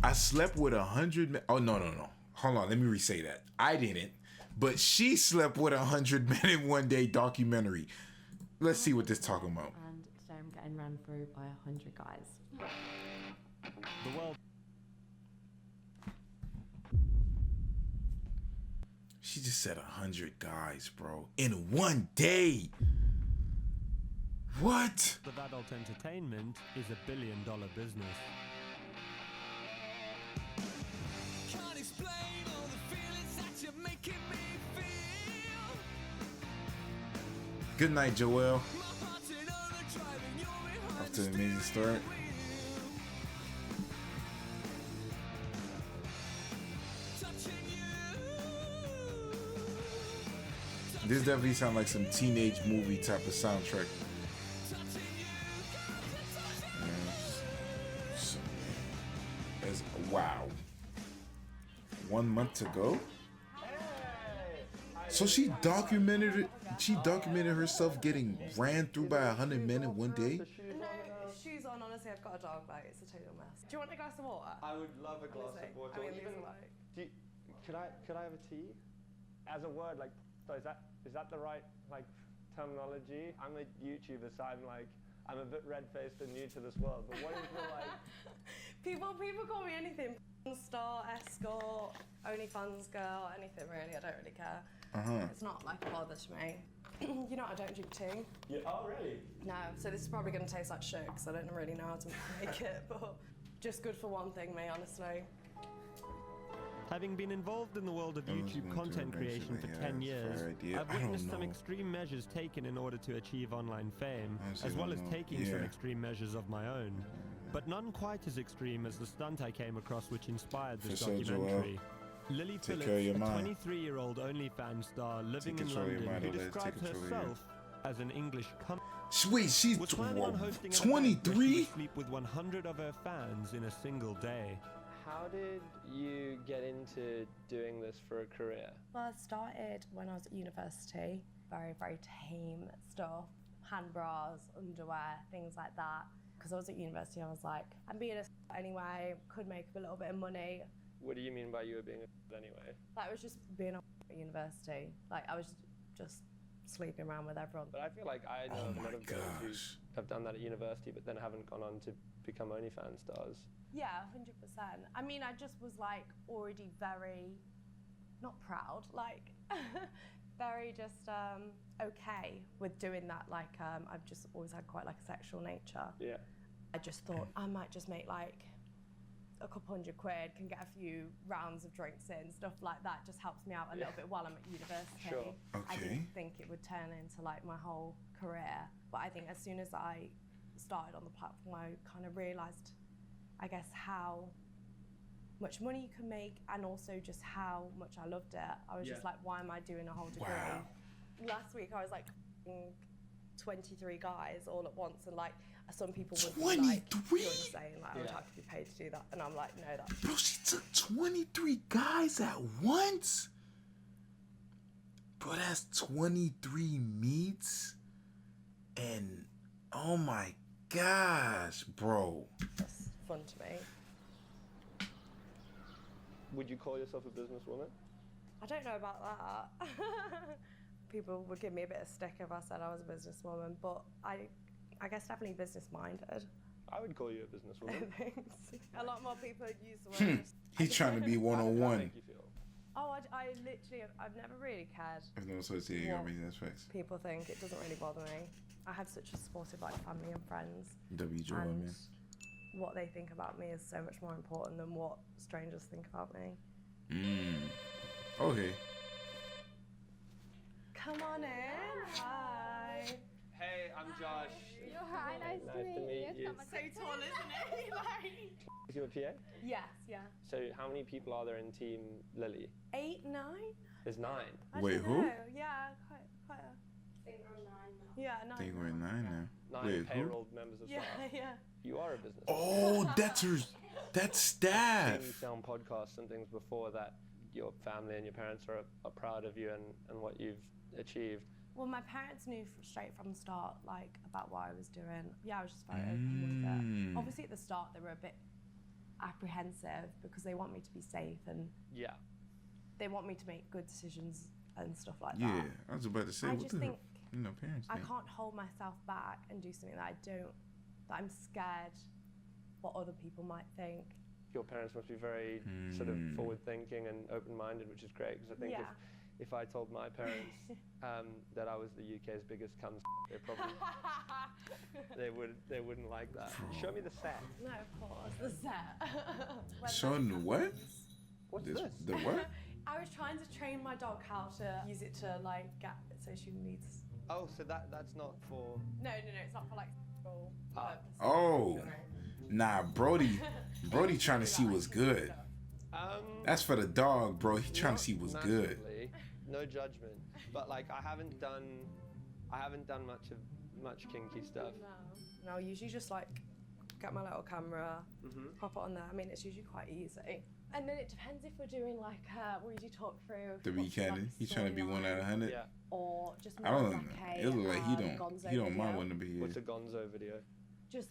I slept with 100 men. Oh, no. Hold on, let me re-say that. I didn't. But she slept with 100 men in one day documentary. Let's see what this talking about. And today I'm getting ran through by 100 guys. The world. She just said 100 guys, bro. In one day. What? Of adult entertainment is $1 billion business. Can't explain all the feelings that you're making me feel. Good night, Joelle. My heart's in overdrive and you're behind After the amazing start. touching you. This definitely sounds like some teenage movie type of soundtrack. Wow. 1 month to go? So she documented it. She documented herself getting ran through by 100 men in one day. No, shoes on. Honestly, I've got a dog. Like, it's a total mess. Do you want a glass of water? I would love a glass Honestly, of water. I mean, Even, these are like... could I have a tea? As a word, like, so is that the right like terminology? I'm a YouTuber, so I'm a bit red-faced and new to this world. But what is the like? People call me anything. Star, escort, OnlyFans girl, anything really. I don't really care. It's not like a bother to me. You know, I don't drink tea. Yeah, oh, really? No, so this is probably going to taste like shit because I don't really know how to make it, but just good for one thing, me, honestly. Having been involved in the world of YouTube content creation for 10 years, I've witnessed some extreme measures taken in order to achieve online fame, as well as taking some extreme measures of my own. But none quite as extreme as the stunt I came across which inspired this documentary. Lily Phillips, a 23-year-old OnlyFans star living in London, who described herself as an English Wait, she's was planning on hosting an event where she would sleep with 100 of her fans in a single day. How did you get into doing this for a career? Well, I started when I was at university. Very, very tame stuff. Hand bras, underwear, things like that. Because I was at university, I was like, I'm being a anyway, could make a little bit of money. What do you mean by you were being a anyway? Like, I was just being at university. Like, I was just sleeping around with everyone. But I feel like I know a lot of girls who have done that at university, but then haven't gone on to become OnlyFans stars. Yeah, 100%. I mean, I just was like already very, not proud, like very just okay with doing that. Like, I've just always had quite like a sexual nature. Yeah. I just thought I might just make like a couple £100, can get a few rounds of drinks in, stuff like that. Just helps me out a little bit while I'm at university. Sure. I didn't think it would turn into like my whole career, but I think as soon as I started on the platform, I kind of realised, I guess, how much money you can make and also just how much I loved it. I was just like, why am I doing a whole degree? Wow. Last week I was like 23 guys all at once, and like some people would be 23? like, you're insane, like I would have to be paid to do that. And I'm like, no, that's... Bro, she took 23 guys at once? Bro, that's 23 meets? And, oh my gosh, bro. That's fun to me. Would you call yourself a businesswoman? I don't know about that. People would give me a bit of stick if I said I was a businesswoman, but I guess definitely business-minded. I would call you a businesswoman. Thanks. A lot more people use the word. He's trying to be How does that one-on-one. make you feel? Oh, I literally, I've never really cared. I've no associating what your business facts. people think. It doesn't really bother me. I have such a supportive like family and friends. W. Joel, and man. what they think about me is so much more important than what strangers think about me. Okay. Come on in. Hi. Hey, I'm Josh. Hi, nice to meet you. So tall, isn't he? Like... Is you a PA? Yes, yeah. So how many people are there in Team Lily? 8, 9? There's 9. I Wait, don't who? know. Yeah, quite a... Yeah, 9. I think we're in 9 now. 9 Wait, who? payroll members of Yeah, staff. yeah. You are a business. Oh, that's her. That's staff. You've seen on podcasts and things before that your family and your parents are proud of you and what you've achieved. Well, my parents knew straight from the start, like, about what I was doing. Yeah, I was just very open with it. Obviously, at the start, they were a bit apprehensive because they want me to be safe and Yeah. they want me to make good decisions and stuff like that. Yeah, I was about to say, I what just the think parents I think. can't hold myself back and do something that I'm scared what other people might think. Your parents must be very sort of forward-thinking and open-minded, which is great, because I think if I told my parents that I was the UK's biggest cunt, they probably they wouldn't like that. Show me the set. No, of course, the set. Showing the what? What's this? The what? I was trying to train my dog how to use it to like get so she needs. Oh, so that's not for. No, it's not for like sexual purposes. Oh, nah, Brody trying to see what's good. That's for the dog, bro. He trying to see what's good. No judgment, but like I haven't done much kinky stuff. No, I usually just like get my little camera, pop it on there. I mean, it's usually quite easy. And then it depends if we're doing like we usually talk through. The weekend, he's trying to be 1 out of 100. Yeah. Or just I don't know. like It look like he don't mind video. wanting to be here. What's a gonzo video? Just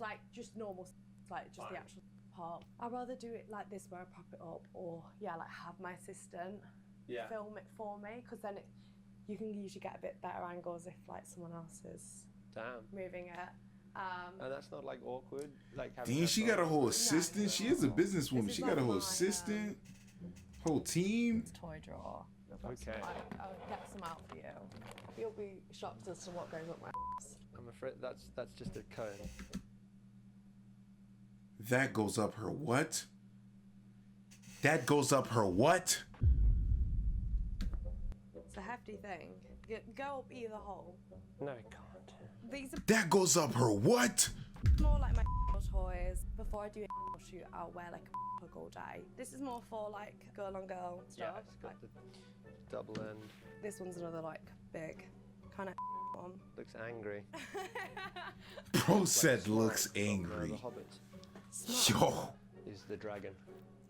normal, like just the actual part. I'd rather do it like this where I prop it up, or like have my assistant film it for me, because then you can usually get a bit better angles if like someone else is moving it. And that's not like awkward, like having. Damn, she got a whole assistant. She is a businesswoman. She got a whole assistant, whole team. Toy drawer. Okay. I'll get some out for you. You'll be shocked as to what goes up my ass. I'm afraid that's just a cone. That goes up her what? That goes up her what? It's a hefty thing. Go up either hole. No, it can't. These are That goes up her what? more like my toys. Before I do a shoot, I'll wear like a plug all day. This is more for like girl on girl stuff. Yeah, it's got the double end. This one's another like big kind of one. Looks angry. Bro said Like looks Smaug from, angry. The Hobbit Yo. is the dragon.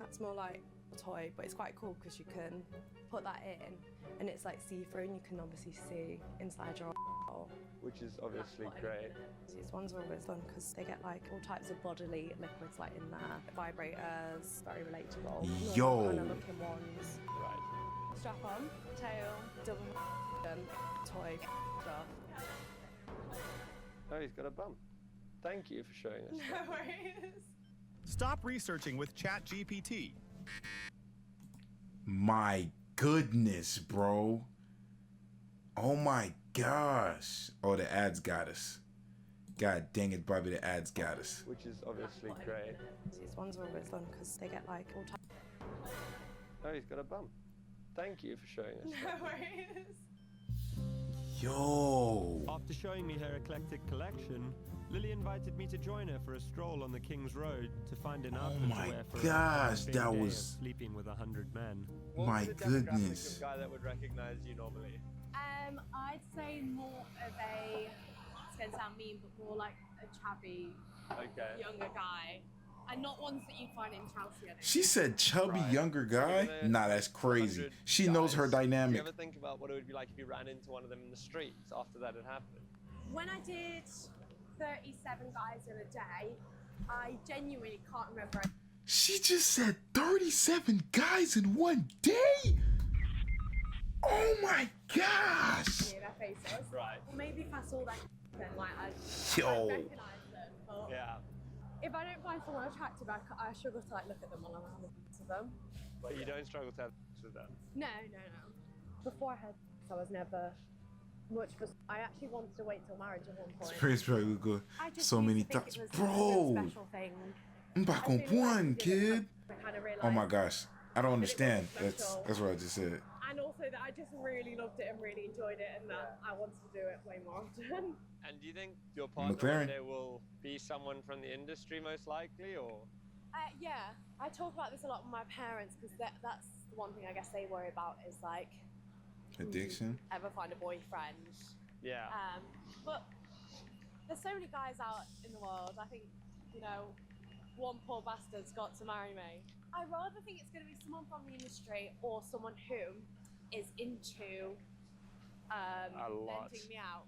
That's more like a toy, but it's quite cool because you can put that in and it's like see-through and you can obviously see inside your hole. Which is obviously great. These ones are always fun because they get like all types of bodily liquids like in there. Vibrators, very relatable. Yo. Kind of looking ones. Right. Strap on, tail, double toy stuff. Oh, he's got a bum. Thank you for showing us. No worries. Stop researching with ChatGPT. My goodness, bro. Oh my gosh. Oh, the ads got us. God dang it, Bobby, the ads got us. Which is obviously great. These ones are always fun because they get like all types. Oh, he's got a bum. Thank you for showing us. No worries. Yo. After showing me her eclectic collection, Lily invited me to join her for a stroll on the King's Road to find an outfit my to wear for gosh, a big that day was- of sleeping with 100 men. My What's the demographic goodness. of guy that would recognize you normally? I'd say more of a, it's going to sound mean, but more like a chubby, Okay. younger guy. And not ones that you'd find in Chelsea, I don't She said chubby Right. younger guy? Nah, that's crazy. 100 She knows her guys. Do dynamic. you ever think about what it would be like if you ran into one of them in the streets after that had happened? When I did 37 guys in a day, I genuinely can't remember. She just said 37 guys in one day? Oh my gosh. Their faces. Right. Or maybe if I saw that, then like I Yo. recognise them. But Yeah. if I don't find someone attractive, I struggle to like look at them while I'm having sex with them. But you don't struggle to have sex with them. No. Before I had sex, I was never much for. I actually wanted to wait till marriage at one point. Praise very good. I just So used many to think thoughts. it was Bro. a special thing. I'm back I on really liked one, it, kid. I kind of realised, Oh my gosh. I don't understand. special. That's what I just said. and also that I just really loved it and really enjoyed it, and that I wanted to do it way more often. And do you think your partner McLaren. one day will be someone from the industry most likely, or? Yeah, I talk about this a lot with my parents because that's the one thing I guess they worry about is like Addiction. ever find a boyfriend. Yeah. But there's so many guys out in the world. I think, one poor bastard's got to marry me. I rather think it's going to be someone from the industry or someone who is into A lot. lending me out.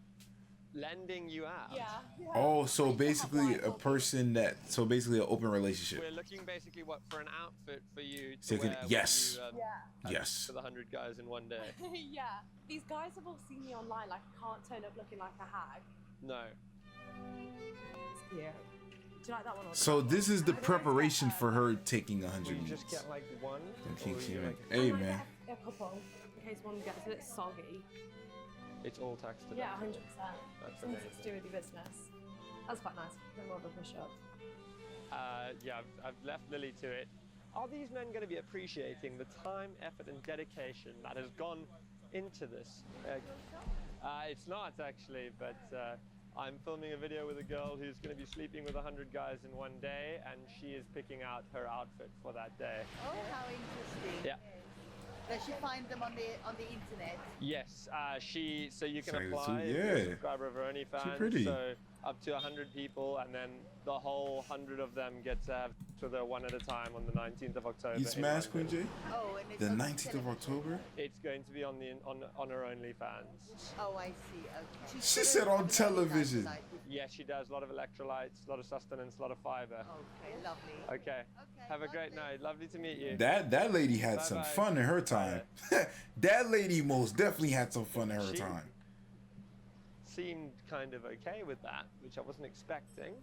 lending you out. Yeah. Oh, so basically a person that, so basically an open relationship. We're looking basically for an outfit for you to Second, wear when yes. you, Yeah. Yes. for the 100 guys in one day. Yeah. These guys have all seen me online. Like, I can't turn up looking like a hag. No. It's cute. Do you like that one? Or So this is the I always preparation get, for her taking You 100 just meets. get like one. Okay, or you, like, hey I might man. get a couple in case one gets a bit soggy. it's all tax deductible. Yeah, 100%. That's Something amazing. to do with your business. That's quite nice. A bit more of a push up. Yeah, I've left Lily to it. Are these men going to be appreciating the time, effort, and dedication that has gone into this? It's not actually, but I'm filming a video with a girl who's going to be sleeping with 100 guys in one day, and she is picking out her outfit for that day. Oh, how interesting. Yeah. Does she find them on the internet? Yes, so you can Say the apply two- if you're a yeah. subscriber of her OnlyFans. pretty. So up to 100 people, and then the whole 100 of them get to have to their one at a time on the 19th of October. You in smash London. Queen J? Oh, and it's The on 19th of October? It's going to be on her OnlyFans. Oh, I see. Okay. She said on television. Yes, she does. A lot of electrolytes, a lot of sustenance, a lot of fiber. Okay, lovely. Okay. Have a great night. Lovely to meet you. That lady had some Bye-bye. fun in her time. That lady most definitely had some fun in her She- time. Seemed kind of okay with that, which I wasn't expecting.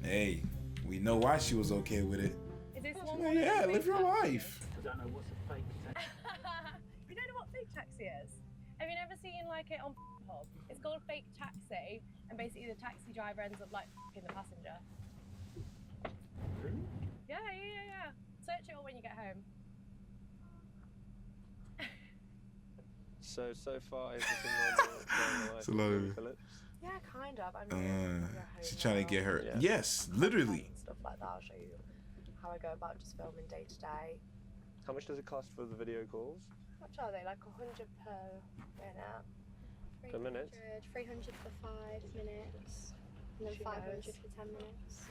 Hey, we know why she was okay with it. Is this one? Well, yeah, live your life. You don't know what fake taxi is? Have you never seen like it on Hub? It's called fake taxi, and basically the taxi driver ends up like f***ing the passenger. Yeah. Search it all when you get home. So far, everything normal going on It's a lot of- with Phillips. Yeah, kind of. I mean, She's trying to get her. Yeah. Yes, literally. stuff like that. I'll show you how I go about just filming day to day. How much does it cost for the video calls? How much are they? Like 100 per minute. Per minute? 300 for 5 minutes, and then She 500 knows. for 10 minutes.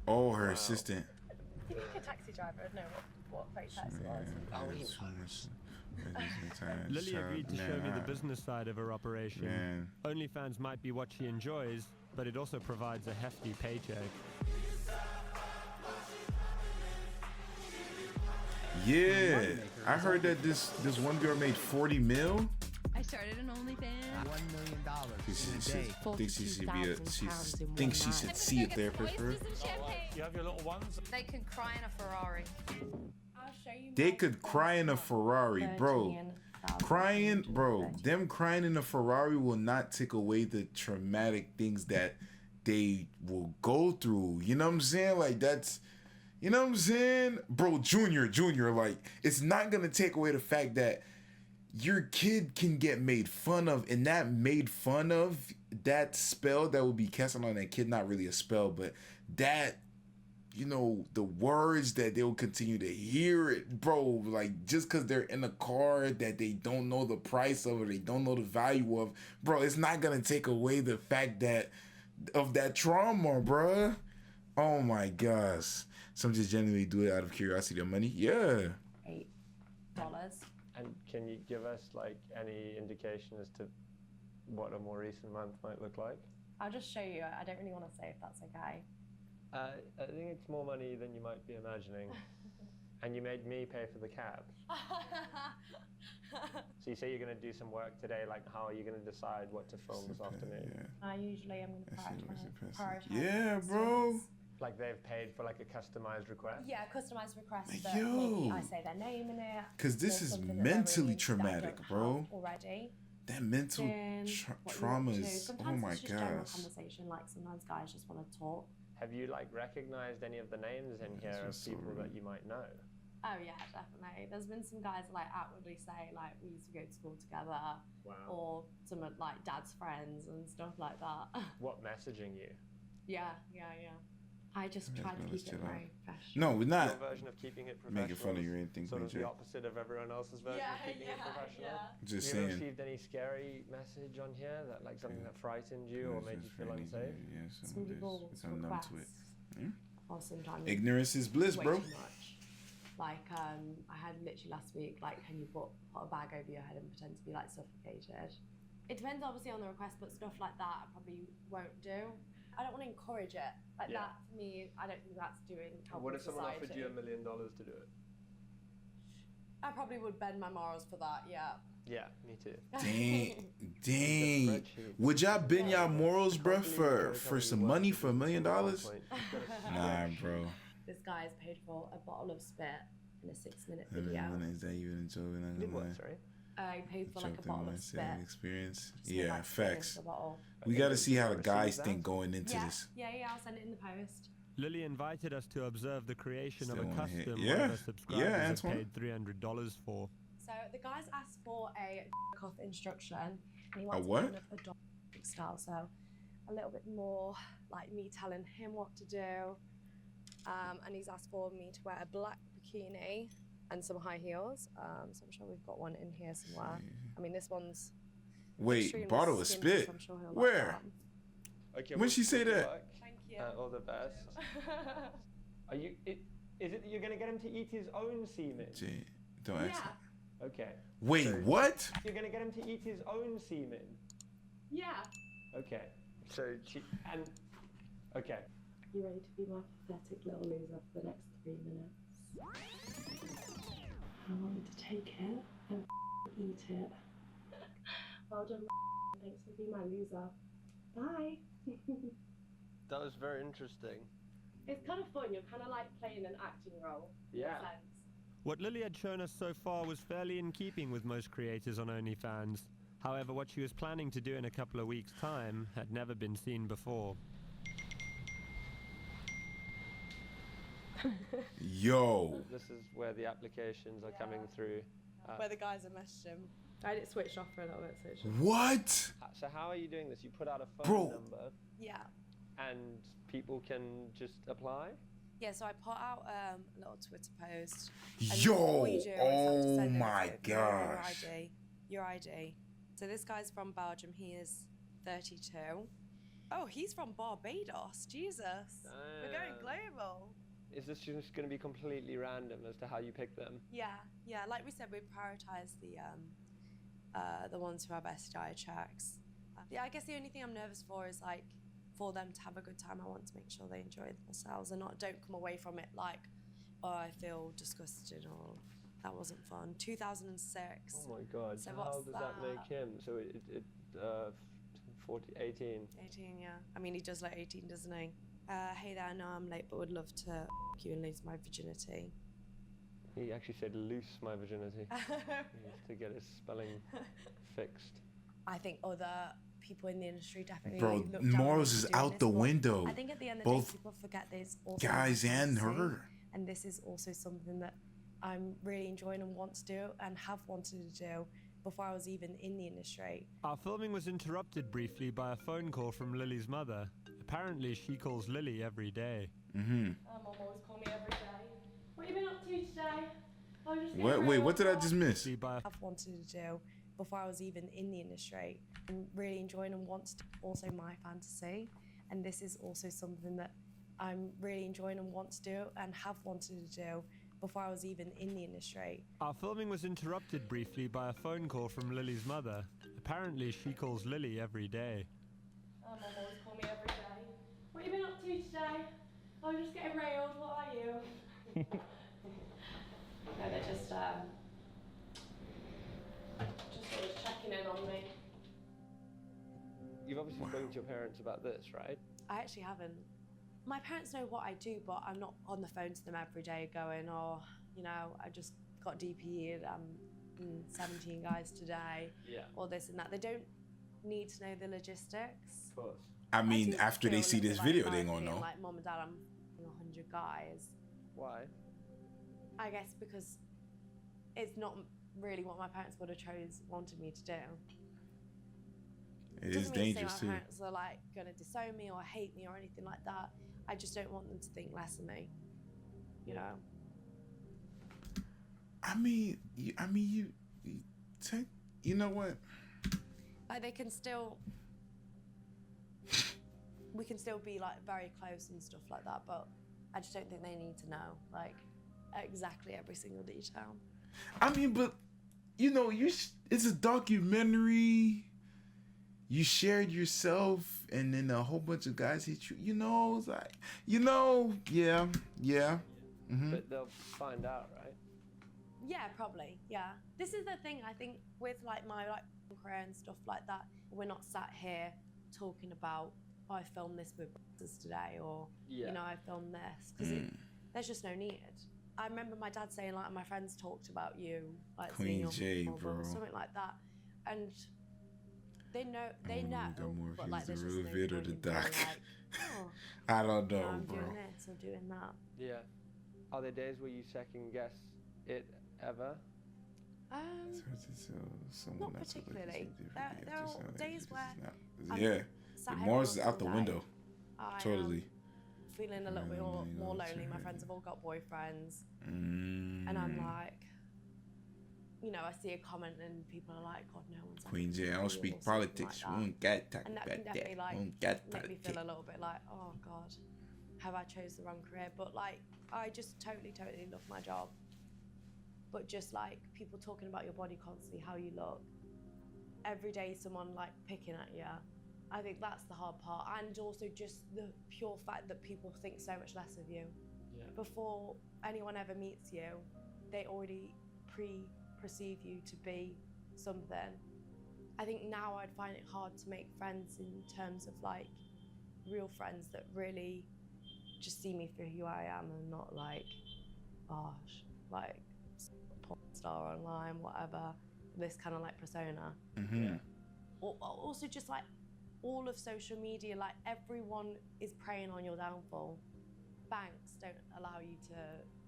Oh, her assistant. I think a taxi driver would know what fake taxi was. Lily agreed to show me the business side of her operation. Man. OnlyFans might be what she enjoys, but it also provides a hefty paycheck. Yeah, I heard that this one girl made 40 mil. I started an OnlyFans. $1 million in a She day. thinks she should be a. She thinks she should see a therapist for her. You have your little ones? They can cry in a Ferrari. I'll show you. They could cry in a Ferrari, bro. 13,000 Crying, bro. Them crying in a Ferrari will not take away the traumatic things that they will go through. You know what I'm saying? Like that's, you know what I'm saying, bro. Junior, like it's not gonna take away the fact that your kid can get made fun of, and that made fun of, that spell that would be casting on that kid, not really a spell, but that, you know, the words that they'll continue to hear it, bro, like just because they're in a car that they don't know the price of, or they don't know the value of, bro, it's not gonna take away the fact that of that trauma, bro. Oh my gosh. Some just genuinely do it out of curiosity or money. Yeah. $8. And can you give us like any indication as to what a more recent month might look like? I'll just show you. I don't really want to say if that's okay. I think it's more money than you might be imagining. And you made me pay for the cab. So you say you're going to do some work today, like how are you going to decide what to film this afternoon? I usually am going to prioritize. Yeah, bro. Like they've paid for like a customized request? Yeah, customized requests. Like, That yo. maybe I say their name in it. Because this or is something that they're mentally really into that I traumatic, don't bro. have already. That mental Then what you trauma want to. is, oh Sometimes my it's just general gosh. conversation. Like sometimes guys just want to talk. Have you like recognized any of the names in here of just so people that rude. you might know? Oh yeah, definitely. There's been some guys like outwardly say like we used to go to school together, or some of like dad's friends and stuff like that. What messaging you? yeah. I just try to let's keep it chill out. very professional. No, we're not Your version of keeping it professional. making fun of you or anything, Sort of Queen the J. opposite of everyone else's version of keeping it professional. Just Have you ever saying. received any scary message on here that like something that frightened you or made you feel unsafe? Some people I'm numb to it. request, or sometimes Ignorance is bliss, way bro. too much. Like I had literally last week, like, can you put a bag over your head and pretend to be like suffocated? It depends obviously on the request, but stuff like that I probably won't do. I don't want to encourage it. Like that for me, I don't think that's doing helping What if someone society. offered you $1 million to do it? I probably would bend my morals for that, yeah. Yeah, me too. Dang. Would y'all bend y'all morals, bro, for some money for $1 million? Nah, bro. This guy's paid for a bottle of spit in a 6-minute video. Is that even a joke? Did what, sorry? I paid for like a bottle of spit. Experience. Just Yeah, like facts. bottle. We got to see how the guys think going into this. Yeah, I'll send it in the post. Lily invited us to observe the creation Still of a wanna hit- custom Yeah. one of her subscribers Yeah, had Antoine. paid $300 for. So the guys asked for a off instruction. And he A wants what? kind of a dog style, so a little bit more like me telling him what to do. And he's asked for me to wear a black bikini and some high heels. So I'm sure we've got one in here somewhere. I mean, this one's Wait, bottle of skimpy, spit? so I'm sure he'll like Where? that. Okay, When she say that? Thank you. All the best. Are you? Is it that you're gonna get him to eat his own semen? Jay, don't ask. Yeah. Okay. Wait, So what? You're gonna get him to eat his own semen. Yeah. Okay. So okay. You ready to be my pathetic little loser for the next 3 minutes? I want you to take it and eat it. Well done. Thanks for being my loser. Bye. That was very interesting. It's kind of fun. You're kind of like playing an acting role. Yeah. In a sense. What Lily had shown us so far was fairly in keeping with most creators on OnlyFans. However, what she was planning to do in a couple of weeks' time had never been seen before. Yo. This is where the applications are coming through. Where the guys have messaged him. I had it switched off for a little bit. So it's just... What? So how are you doing this? You put out a phone Bro. number Yeah. and people can just apply? Yeah, so I put out a little Twitter post. Yo, all you do is have to oh send my it gosh. Your ID. So this guy's from Belgium. He is 32. Oh, he's from Barbados. Jesus. We're going global. Is this just going to be completely random as to how you pick them? Yeah. Like we said, we prioritize the ones who have STI checks. Yeah, I guess the only thing I'm nervous for is like for them to have a good time. I want to make sure they enjoy themselves and don't come away from it like, oh, I feel disgusted or that wasn't fun. 2006. Oh my God! So how what's does that make him? So 18. 18, yeah. I mean, he does like 18, doesn't he? Hey there, I know I'm late, but would love to f*** you and lose my virginity. He actually said loose my virginity. He needs to get his spelling fixed. I think other people in the industry definitely. Bro, look down morals on is doing out this, the but window. I think at the end of the Both day, people forget there's also guys and fantasy, her. and this is also something that I'm really enjoying and want to do and have wanted to do before I was even in the industry. Our filming was interrupted briefly by a phone call from Lily's mother. Apparently, she calls Lily every day. Mum always call me every day. What have you been up to today? I'm just Wait, what did I just miss? I've wanted to do before I was even in the industry. I'm really enjoying and want to also my fantasy, and this is also something that I'm really enjoying and want to do and have wanted to do before I was even in the industry. Our filming was interrupted briefly by a phone call from Lily's mother. Apparently, she calls Lily every day. Mum always call me every day. What have you been up to today? I'm just getting railed. What are you? No, they're just sort of checking in on me. You've obviously spoken to your parents about this, right? I actually haven't. My parents know what I do, but I'm not on the phone to them every day going, oh, you know, I just got DP'd, 17 guys today, or this and that. They don't need to know the logistics. Of course. I mean, do after they feel see a little this bit video, like they I'm gonna being know. like, Mom and Dad, I'm 100 guys. Why? I guess because it's not really what my parents would have wanted me to do. It is dangerous my too. parents are like gonna disown me or hate me or anything like that. I just don't want them to think less of me. You know. You know what? Like they can still. We can still be like very close and stuff like that, but I just don't think they need to know like exactly every single detail. I mean, but you know, it's a documentary. you shared yourself, and then a whole bunch of guys hit you. It's like, yeah. But they'll find out, right? Yeah, probably. Yeah. This is the thing, I think, with like my like career and stuff like that. We're not sat here talking about, oh, I filmed this with brothers today, or I filmed this, because there's just no need. I remember my dad saying, like, my friends talked about you, like Queen J, bro, or something like that, and they know, but like there's just no vid or point the in being doc. like, oh, I don't know, I'm bro. doing this or doing that. Yeah. Are there days where you second guess it ever? Not particularly. There are days where the Mars is out the window. Totally. Feeling a little bit more lonely. My friends have all got boyfriends, and I'm like, I see a comment and people are like, God, no one's Queen J, I don't speak politics. We don't got talk and that about can definitely that. make me feel a little bit like, oh God, have I chose the wrong career? But like, I just totally love my job. But just like people talking about your body constantly, how you look, every day someone like picking at you, I think that's the hard part. And also just the pure fact that people think so much less of you. Yeah. Before anyone ever meets you, they already perceive you to be something. I think now I'd find it hard to make friends in terms of like real friends that really just see me for who I am and not like, gosh, like porn star online, whatever, this kind of like persona. Mm-hmm. Or also just like all of social media, like everyone is preying on your downfall. Banks don't allow you to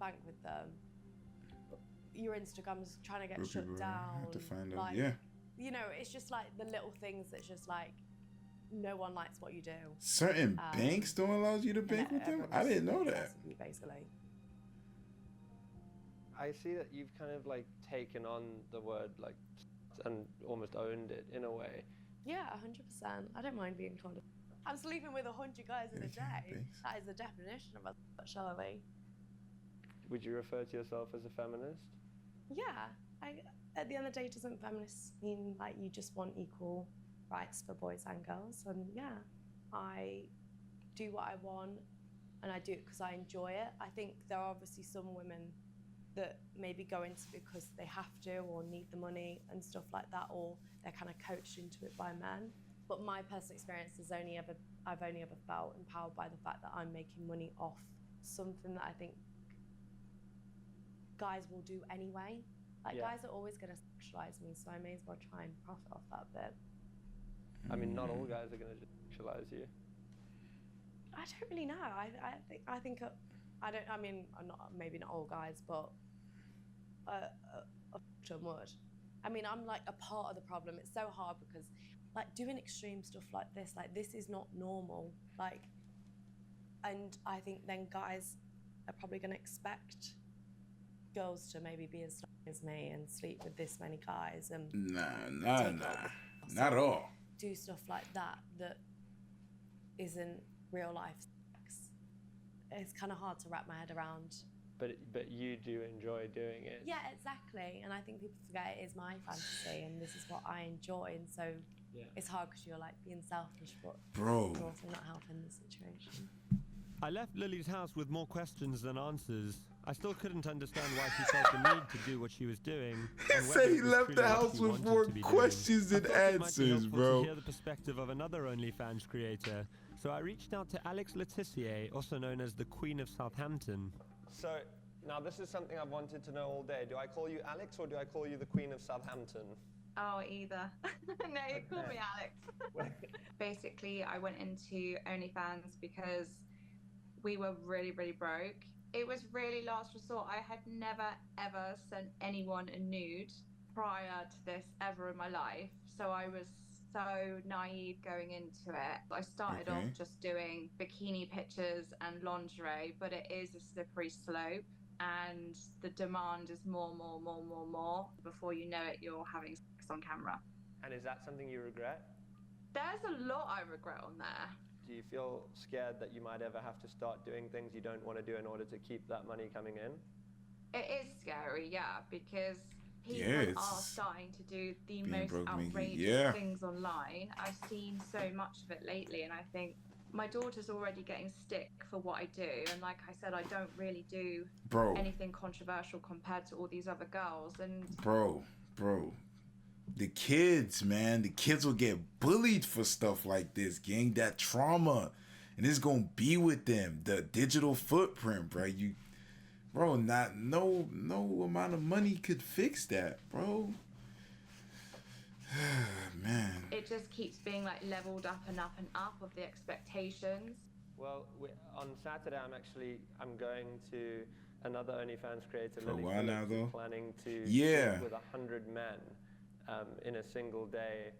bank with them. Your Instagram's trying to get shut down. Have to find out. Like, Yeah. It's just like the little things that's just like no one likes what you do. Certain banks don't allow you to bank with them? I didn't know that. Basically. I see that you've kind of like taken on the word like and almost owned it in a way. Yeah, 100%. I don't mind being called. I'm sleeping with 100 guys in a day. That is the definition of a surely. Would you refer to yourself as a feminist? Yeah. At the end of the day, doesn't feminists mean like you just want equal rights for boys and girls? And yeah, I do what I want, and I do it because I enjoy it. I think there are obviously some women that maybe go into it because they have to or need the money and stuff like that, or they're kind of coached into it by men. But my personal experience is I've only ever felt empowered by the fact that I'm making money off something that I think guys will do anyway. Like guys are always going to sexualize me, so I may as well try and profit off that bit. I mean, not all guys are going to sexualize you. I don't really know. I think I mean, maybe not all guys, but a would. I mean, I'm like a part of the problem. It's so hard because like doing extreme stuff like this is not normal. Like, and I think then guys are probably going to expect girls to maybe be as strong as me and sleep with this many guys and nah, not at all. Do stuff like that isn't real life sex. It's kind of hard to wrap my head around. But you do enjoy doing it. Yeah, exactly. And I think people forget it is my fantasy and this is what I enjoy. And so it's hard because you're like being selfish, but you're also not helping the situation. I left Lily's house with more questions than answers. I still couldn't understand why she felt the need to do what she was doing. He said he left the house with more questions than answers, bro. To hear the perspective of another OnlyFans creator, so I reached out to Alex Letitia, also known as the Queen of Southampton. So, now this is something I've wanted to know all day. Do I call you Alex or do I call you the Queen of Southampton? Oh, either. No, you call me Alex. Basically, I went into OnlyFans because we were really, really broke. It was really last resort. I had never, ever sent anyone a nude prior to this ever in my life. So I was so naive going into it. I started off just doing bikini pictures and lingerie, but it is a slippery slope and the demand is more. Before you know it, you're having sex on camera. And is that something you regret? There's a lot I regret on there. Do you feel scared that you might ever have to start doing things you don't want to do in order to keep that money coming in? It is scary, yeah, because people are starting to do the most outrageous things online. I've seen so much of it lately, and I think my daughter's already getting stick for what I do. And like I said, I don't really do anything controversial compared to all these other girls. And bro, the kids, man, the kids will get bullied for stuff like this, gang. That trauma, and it's gonna be with them. The digital footprint, bro. No amount of money could fix that, bro. Man, it just keeps being like leveled up and up and up of the expectations. Well, on Saturday, I'm going to another OnlyFans creator, for a Lily while now, Phillips, though. planning to Yeah. with 100 men in a single day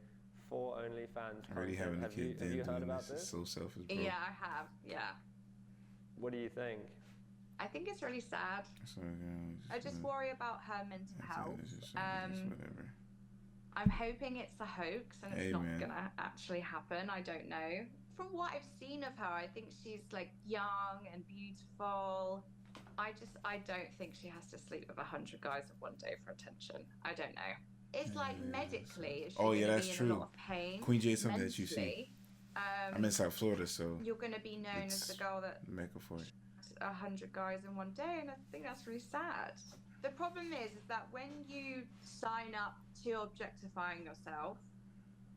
for OnlyFans. Already having a kid, have you heard doing about this is so selfish, bro. Yeah, I have. Yeah. What do you think? I think it's really sad. I just worry about her mental health. Whatever. I'm hoping it's a hoax and it's not Amen. gonna actually happen. I don't know. From what I've seen of her, I think she's like young and beautiful. I don't think she has to sleep with 100 guys in one day for attention. I don't know. It's like medically. Is she gonna that's be in true. a lot of pain? Queen J is something that you see. I'm in South Florida, so you're gonna be known as the girl that Mecca for it. 100 guys in one day, and I think that's really sad. The problem is that when you sign up to objectifying yourself,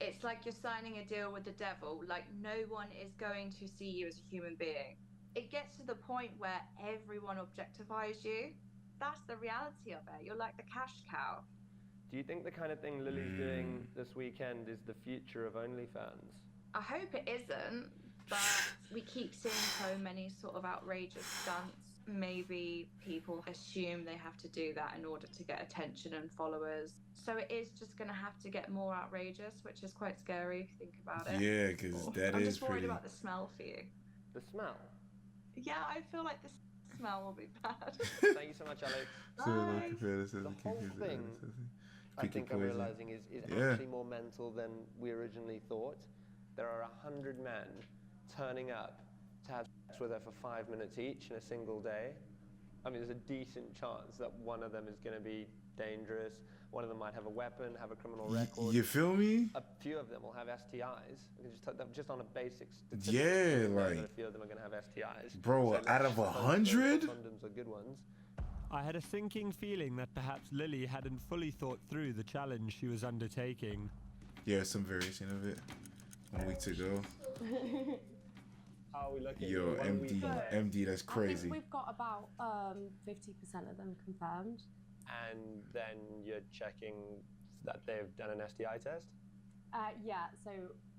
it's like you're signing a deal with the devil. Like, no one is going to see you as a human being. It gets to the point where everyone objectifies you. That's the reality of it. You're like the cash cow. Do you think the kind of thing Lily's doing this weekend is the future of OnlyFans? I hope it isn't, but we keep seeing so many sort of outrageous stunts. Maybe people assume they have to do that in order to get attention and followers. So it is just going to have to get more outrageous, which is quite scary if you think about it. Yeah, because that I'm is just worried pretty. about the smell for you. The smell? Yeah, I feel like the smell will be bad. Thank you so much, Alex. The whole thing, I think I'm realizing, is actually more mental than we originally thought. There are 100 men turning up to have sex with her for 5 minutes each in a single day. I mean, there's a decent chance that one of them is going to be dangerous. One of them might have a weapon, have a criminal record. You feel me? A few of them will have STIs. We can just on a basic statistic. Yeah, like a few of them are going to have STIs. Bro, So out of 100? Condoms are good ones. I had a sinking feeling that perhaps Lily hadn't fully thought through the challenge she was undertaking. Yeah, some variation of it. 1 week to go. How are we looking? Yo, MD, that's I crazy. think we've got about 50% of them confirmed. And then you're checking that they've done an STI test? Yeah, so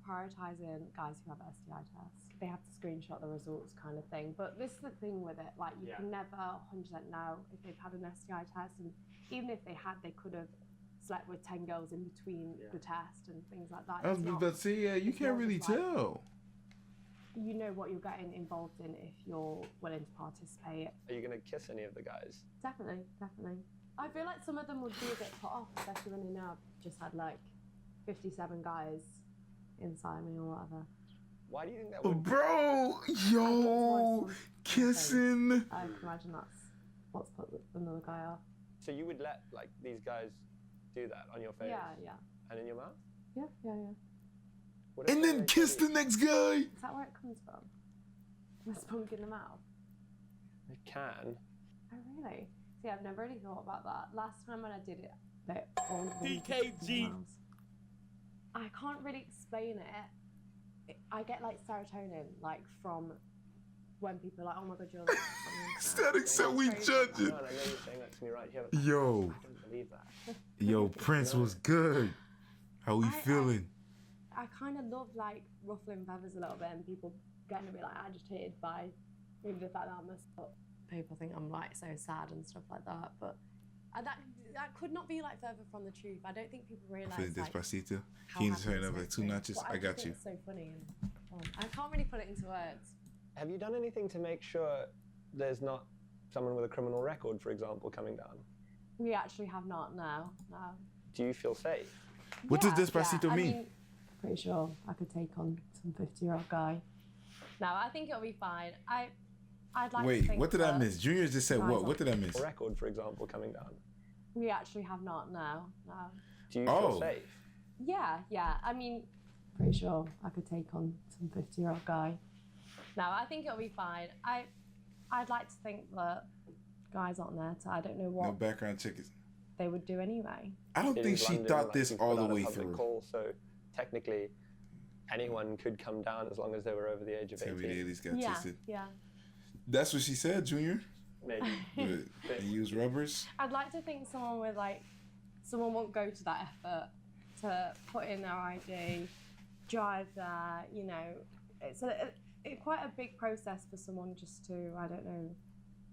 prioritizing guys who have STI tests. They have to screenshot the results kind of thing. But this is the thing with it, like you can never 100% know if they've had an STI test, and even if they had, they could have slept with 10 girls in between the test and things like that. I was about to say, yeah, you can't really tell. You know what you're getting involved in if you're willing to participate. Are you going to kiss any of the guys? Definitely. I feel like some of them would be a bit put off, especially when they know I've just had like 57 guys inside me or whatever. Why do you think that would... Bro, yo, kissing. I can imagine that's what's put another guy off. So you would let like these guys do that on your face? Yeah. And in your mouth? Yeah. And then kiss the next guy. Is that where it comes from? The spunk in the mouth? It can. Oh, really? See, I've never really thought about that. Last time when I did it, they all PKG. I can't really explain it. I get like serotonin, like from when people are like, oh my god, you're like... Aesthetics that we judge it. No, you're saying that to me right here. Yo. I can't believe that. Yo, Prince was good. How we feeling? I kind of love like ruffling feathers a little bit and people getting a bit like agitated by maybe the fact that I'm people think I'm like so sad and stuff like that, but that could not be like further from the truth. I don't think people realise Feeling like, Despacito. how Can you just happy turn it up this like 2 makes me. notches? But I got think you. It's so funny and I can't really put it into words. Have you done anything to make sure there's not someone with a criminal record, for example, coming down? We actually have not, no. Do you feel safe? What does Despacito I mean? mean, pretty sure I could take on some 50-year-old guy. No, I think it'll be fine. I'd like to Wait, think what did I that miss? Junior just said what? What did I miss? A record, for example, coming down. We actually have not, no. Do you feel safe? Yeah. I mean, pretty sure I could take on some 50-year-old guy. No, I think it'll be fine. I'd like to think that guys aren't there to, I don't know what. No background check. They would do anyway. I don't think she thought this all the way through. Call, so technically, anyone could come down as long as they were over the age of 18. Yeah. That's what she said, Junior. Maybe. They use rubbers. I'd like to think someone won't go to that effort to put in their ID, drive there. You know, it's quite a big process for someone just to, I don't know,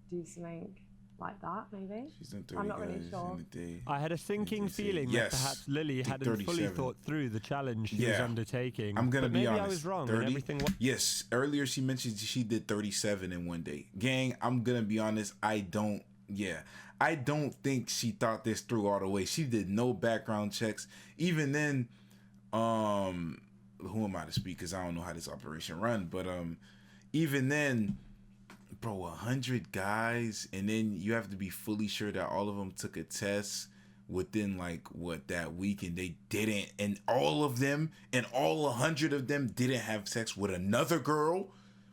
do something like that, maybe. She's done 30 I'm not really sure. in a day. I had a sinking feeling that perhaps Lily hadn't fully thought through the challenge she was undertaking. I'm gonna be honest. Maybe I was wrong. 30? And everything. Yes, earlier she mentioned she did 37 in one day. Gang, I'm gonna be honest. I don't think she thought this through all the way. She did no background checks. Even then, who am I to speak? Because I don't know how this operation run. But even then, bro, 100 guys, and then you have to be fully sure that all of them took a test within that week, and they didn't, and all 100 of them didn't have sex with another girl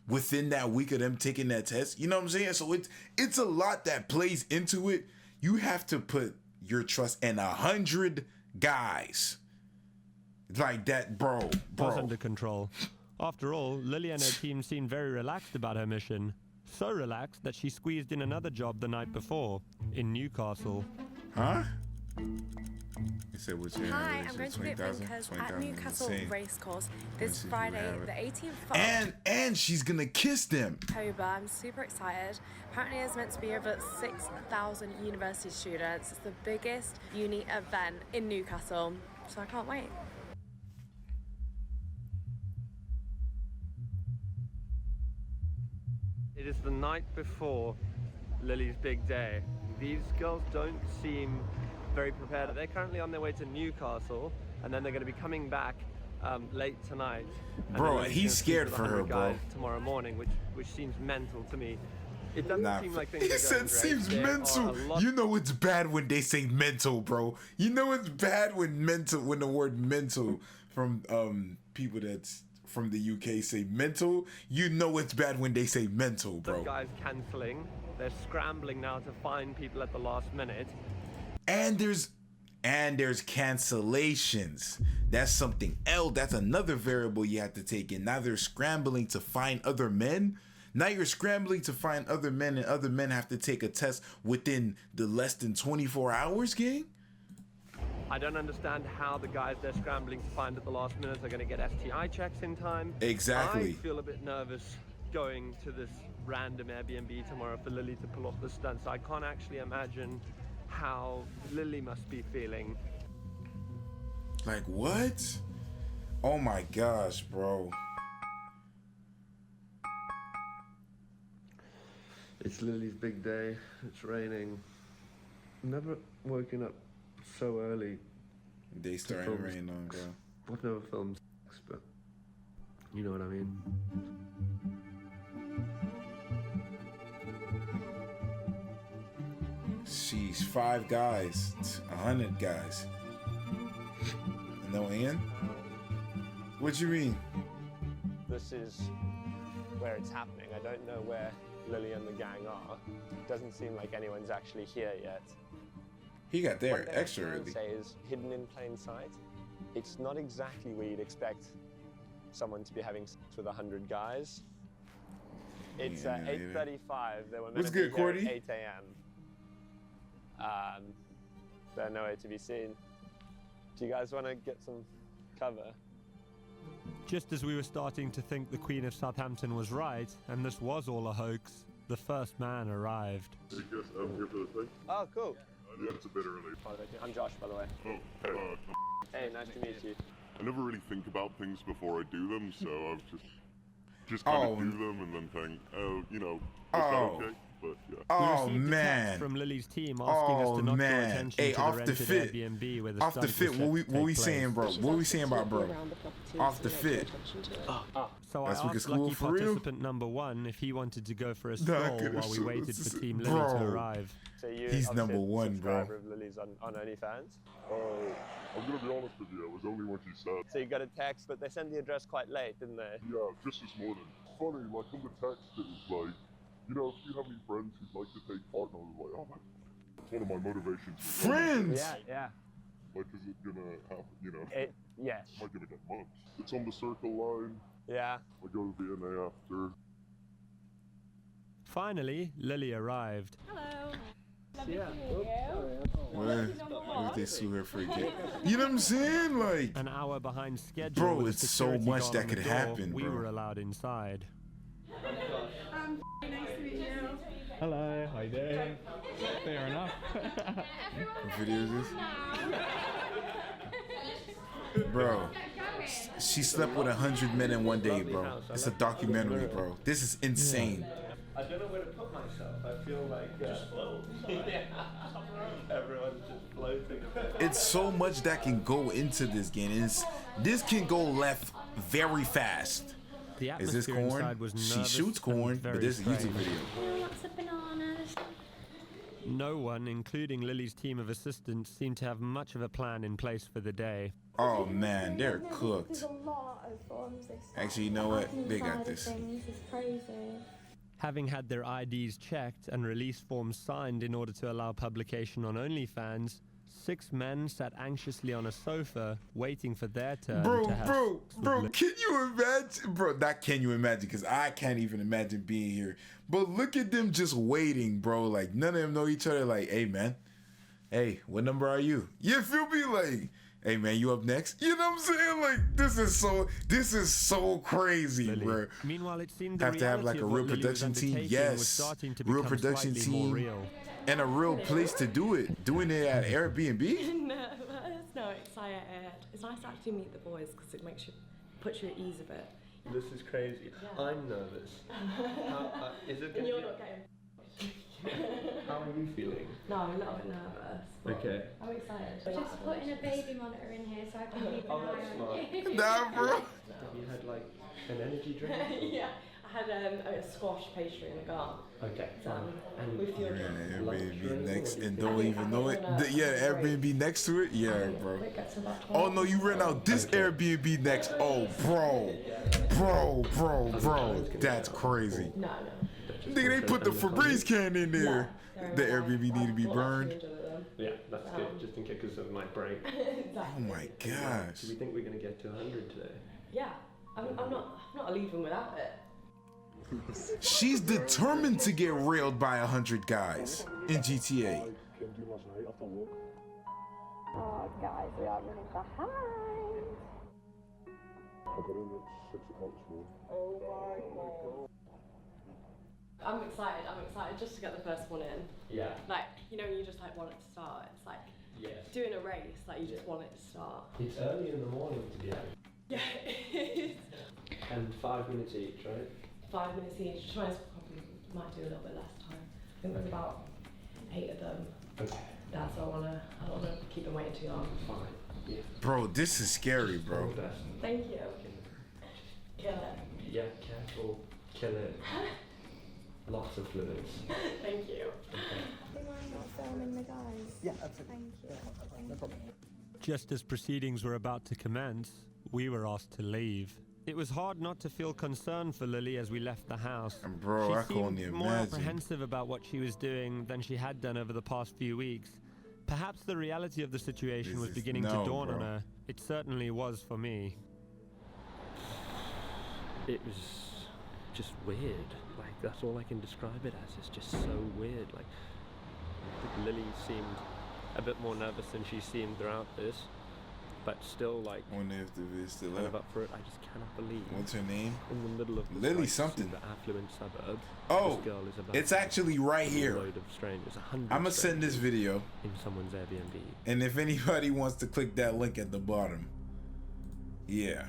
within that week of them taking that test. You know what I'm saying? So it's a lot that plays into it. You have to put your trust in 100 guys like that, bro. Was under control. After all, Lily and her team seemed very relaxed about her mission. So relaxed that she squeezed in another job the night before in Newcastle. Huh? He said, Hi, I'm going to be at Brinkers at Newcastle Racecourse this Friday, the 18th of and she's gonna kiss them. October. I'm super excited. Apparently there's meant to be over 6,000 university students. It's the biggest uni event in Newcastle, so I can't wait. It is the night before Lily's big day. These girls don't seem very prepared. They're currently on their way to Newcastle, and then they're going to be coming back late tonight. Bro, he's scared for her, bro. Tomorrow morning, which seems mental to me. It doesn't seem like things he are said going seems great. mental. You know it's bad when they say mental, bro. You know it's bad when the word mental from people that's from the UK say mental. You know it's bad when they say mental, bro. The guys cancelling. They're scrambling now to find people at the last minute. And there's cancellations. That's something else. That's another variable you have to take in. Now they're scrambling to find other men. Now you're scrambling to find other men, and other men have to take a test within the less than 24 hours, gang? I don't understand how the guys they're scrambling to find at the last minute are going to get STI checks in time. Exactly. I feel a bit nervous going to this random Airbnb tomorrow for Lily to pull off the stunts. I can't actually imagine how Lily must be feeling. Like, what? Oh my gosh, bro. It's Lily's big day. It's raining. Never woken up so early. They starting to rain on, bro. I've never filmed sex, but you know what I mean. She's 5 guys, 100 guys. No Ian? What you mean? This is where it's happening. I don't know where Lily and the gang are. It doesn't seem like anyone's actually here yet. He got there extra early. Say is hidden in plain sight. It's not exactly where you'd expect someone to be having sex with 100 guys. It's 8:35. They were meant to be here at 8 a.m. They're nowhere to be seen. Do you guys want to get some cover? Just as we were starting to think the Queen of Southampton was right, and this was all a hoax, the first man arrived. Hey, guys, I'm here for the thing. Oh, cool. Yeah, it's a bit early. I'm Josh, by the way. Oh, hey, nice to meet you. I never really think about things before I do them, so I've just kind of do them and then think, oh, you know, is that okay? But yeah. Oh received a man! text from Lily's team asking us to not draw attention Hey, to the off the rented fit. Airbnb where the Off the stunt fit. was What set to we take saying, bro? place. What we saying about bro? Off the fit. So I That's wicked asked school lucky for real? participant number 1 if he wanted to go for a stroll while we waited for Team Lily Bro. to arrive. So you He's obviously number a one, bro. subscriber of Lily's on OnlyFans. I'm gonna be honest with you, it was only what you said. So you got a text, but they sent the address quite late, didn't they? Yeah, just this morning. Funny, like on the text it was like, you know, if you have any friends who'd like to take part, and I was like, oh my, it's one of my motivations. Friends! Yeah. Like, is it gonna happen, you know? Yeah. Am I gonna get mugged? It's on the circle line. Yeah. I go to VNA after. Finally, Lily arrived. Hello. Yeah. What if they sue her for again? You know what I'm saying? Like, An hour behind schedule. Bro, with a it's so security much guard that on the could door, happen, We bro. were allowed inside. Nice to meet you. Hello, how you doing? Fair enough. what video is this? Bro, she slept with 100 men in one day, bro. It's a documentary, bro. This is insane. I don't know where to put myself. I feel like just float. Everyone's just floating. It's so much that can go into this game. This can go left very fast. The Is this atmosphere corn? inside was She nervous shoots and corn, but very this is a YouTube strange. video. Lots of bananas. No one, including Lily's team of assistants, seemed to have much of a plan in place for the day. Oh man, they're cooked. There's a lot of forms. Actually, you know what? They got this. It's crazy. Having had their IDs checked and release forms signed in order to allow publication on OnlyFans, 6 men sat anxiously on a sofa, waiting for their turn Bro, to have bro, sex with bro, Lily. can you imagine? Bro, that can you imagine? Because I can't even imagine being here. But look at them just waiting, bro. Like, none of them know each other. Like, hey, man. Hey, what number are you? You feel me? Like, hey, man, you up next? You know what I'm saying? Like, this is so crazy, Lily. bro. Meanwhile, it seemed the Have to have reality like a of what real Lily was production team. undertaking was Yes. starting to Real become production slightly more team. real. And a real place to do it. Doing it at Airbnb? No, excited. It's nice to actually meet the boys because it puts you at ease a bit. This is crazy. Yeah. I'm nervous. Is it And gonna you're be... not getting. How are you feeling? No, I'm a little bit nervous. but Okay. I'm excited. Just putting a baby monitor in here so I can keep an Oh, eye that's on smart. you. Nah, bro. Have you had like an energy drink? Yeah, I had a squash pastry in the garden. Okay. And with your Yeah, Airbnb next and don't even know it. Yeah, Airbnb next to it. Yeah, bro. Oh no, you ran out this Airbnb next. Oh, bro. That's crazy. No. Nigga, they put the Febreze can in there. The Airbnb need to be burned. Yeah, that's good. Just in case because of my break. Oh my gosh. Do we think we're gonna get to 100 today? Yeah, I'm not leaving without it. She's determined to get railed by 100 guys in GTA. Oh, guys, we are running behind. I got in at 6 o'clock this morning. Oh my god. I'm excited just to get the first one in. Yeah. Like, you know, you just like want it to start. It's like doing a race, like you just want it to start. It's early in the morning to be honest. Yeah, it is. And 5 minutes each, right? 5 minutes each. Tries probably might do a little bit less time. I think there's about 8 of them. Okay. Yeah, so I don't wanna keep them waiting too long. Fine. Yeah. Bro, this is scary, bro. Thank you. Kill it. Yeah, careful. Kill it. Lots of fluids. Thank you. Do you mind not filming the guys? Yeah, absolutely. Thank you. No problem. Just as proceedings were about to commence, we were asked to leave. It was hard not to feel concern for Lily as we left the house. And bro, she I can only seemed more imagine. apprehensive about what she was doing than she had done over the past few weeks. Perhaps the reality of the situation This was is- beginning no, to dawn on bro. her. It certainly was for me. It was just weird. Like, that's all I can describe it as. It's just so weird. Like, I think Lily seemed a bit more nervous than she seemed throughout this, but still, like, Wonder if the vid's still kind of up. up for it. I just cannot believe. What's her name? In the middle of this, Lily like, something. super affluent suburb, Oh, this girl is about it's actually right a here. load of strangers, 100 I'm gonna send this strangers video, in someone's Airbnb. and if anybody wants to click that link at the bottom, yeah.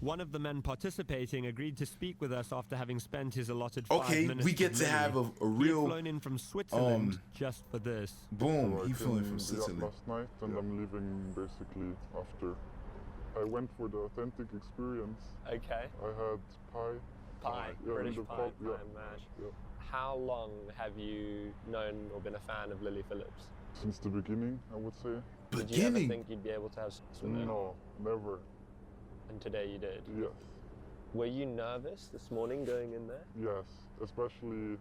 One of the men participating agreed to speak with us after having spent his allotted 5 Okay, minutes. we get with to Lily. have a He real. had flown in from Switzerland just for this. Boom, So I he flew in came from Switzerland. last night, and I'm leaving basically after. I went for the authentic experience. Okay. I had pie. Pie, Yeah, British in the pie, pub, pie yeah. and mash. Yeah. How long have you known or been a fan of Lily Phillips? Since the beginning, I would say. Did you ever think you'd be able to have sex with her? No, never. And today you did? Yes. Were you nervous this morning going in there? Yes, especially